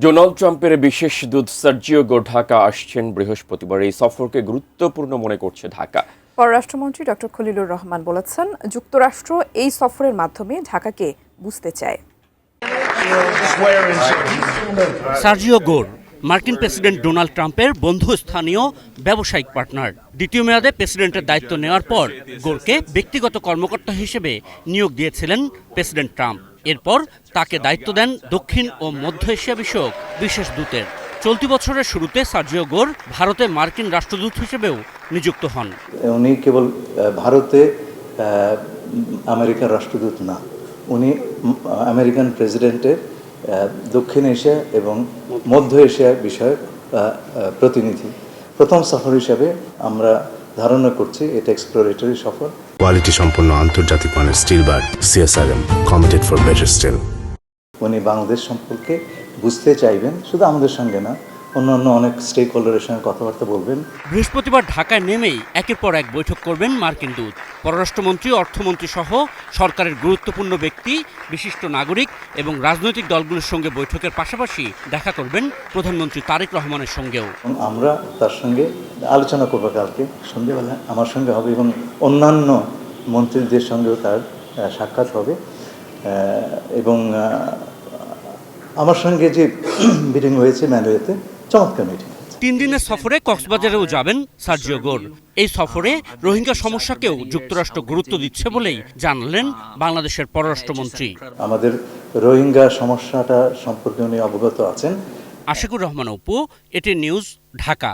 Donald ট্রাম্পের বিশেষ দূত সার্জিও গো ঢাকা আসছেন বৃহস্পতিবার। এই সফরকে গুরুত্বপূর্ণ মনে করছে ঢাকা। পররাষ্ট্রমন্ত্রী ডক্টর খলিলুর রহমান বলেছেন, যুক্তরাষ্ট্র এই সফরের মাধ্যমে ঢাকাকে বুঝতে চায়। সার্জিও গোর মার্কিন প্রেসিডেন্ট ডোনাল্ড ট্রাম্পের বন্ধুস্থানীয় ব্যবসায়িক পার্টনার। দ্বিতীয় মেয়াদে প্রেসিডেন্টের দায়িত্ব নেওয়ার পর গোরকে ব্যক্তিগত কর্মকর্তা হিসেবে নিয়োগ দিয়েছিলেন প্রেসিডেন্ট ট্রাম্প। এরপর তাকে দায়িত্ব দেন দক্ষিণ ও মধ্য এশিয়া বিষয়ক বিশেষ দূতের। চলতি বছরের শুরুতে সার্জিও গোর ভারতে মার্কিন রাষ্ট্রদূত হিসেবেও নিযুক্ত হন। উনি কেবল ভারতে আমেরিকার রাষ্ট্রদূত না, উনি আমেরিকান প্রেসিডেন্টের দক্ষিণ এশিয়া এবং মধ্য এশিয়া বিষয়ক প্রতিনিধি। প্রথম সফর হিসাবে আমরা ধারণা করছি এটা এক্সপ্লোরেটরি সফর। কোয়ালিটি সম্পন্ন আন্তর্জাতিক মানের still bar CSRM committed for better still. উনি বাংলাদেশ সম্পর্কে বুঝতে চাইবেন, শুধু আমাদের সঙ্গে না, অন্যান্য অনেক স্টেক হোল্ডারের সঙ্গে কথাবার্তা বলবেন। বৃহস্পতিবার ঢাকায় নেমেই একের পর এক বৈঠক করবেন মার্কিন দূত। পররাষ্ট্রমন্ত্রী, অর্থমন্ত্রী সহ সরকারের গুরুত্বপূর্ণ ব্যক্তি, বিশিষ্ট নাগরিক এবং রাজনৈতিক দলগুলোর সঙ্গে বৈঠকের পাশাপাশি দেখা করবেন প্রধানমন্ত্রী তারেক রহমানের সঙ্গেও। আমরা তার সঙ্গে আলোচনা করবো কালকে সন্ধ্যেবেলা, আমার সঙ্গে হবে এবং অন্যান্য মন্ত্রীদের সঙ্গেও তার সাক্ষাৎ হবে। এবং আমার সঙ্গে যে মিটিং হয়েছে ম্যালওয়েতে, চমৎকার মিটিং। 3 দিনের সফরে কক্সবাজারেও যাবেন সার্জিও গোর। এই সফরে রোহিঙ্গা সমস্যাকেও যুক্তরাষ্ট্র গুরুত্ব দিচ্ছে বলেই জানালেন বাংলাদেশের পররাষ্ট্রমন্ত্রী। আমাদের রোহিঙ্গা সমস্যাটা সম্পর্কে উনি অবগত আছেন। আশিকুর রহমান অপু, এটি নিউজ, ঢাকা।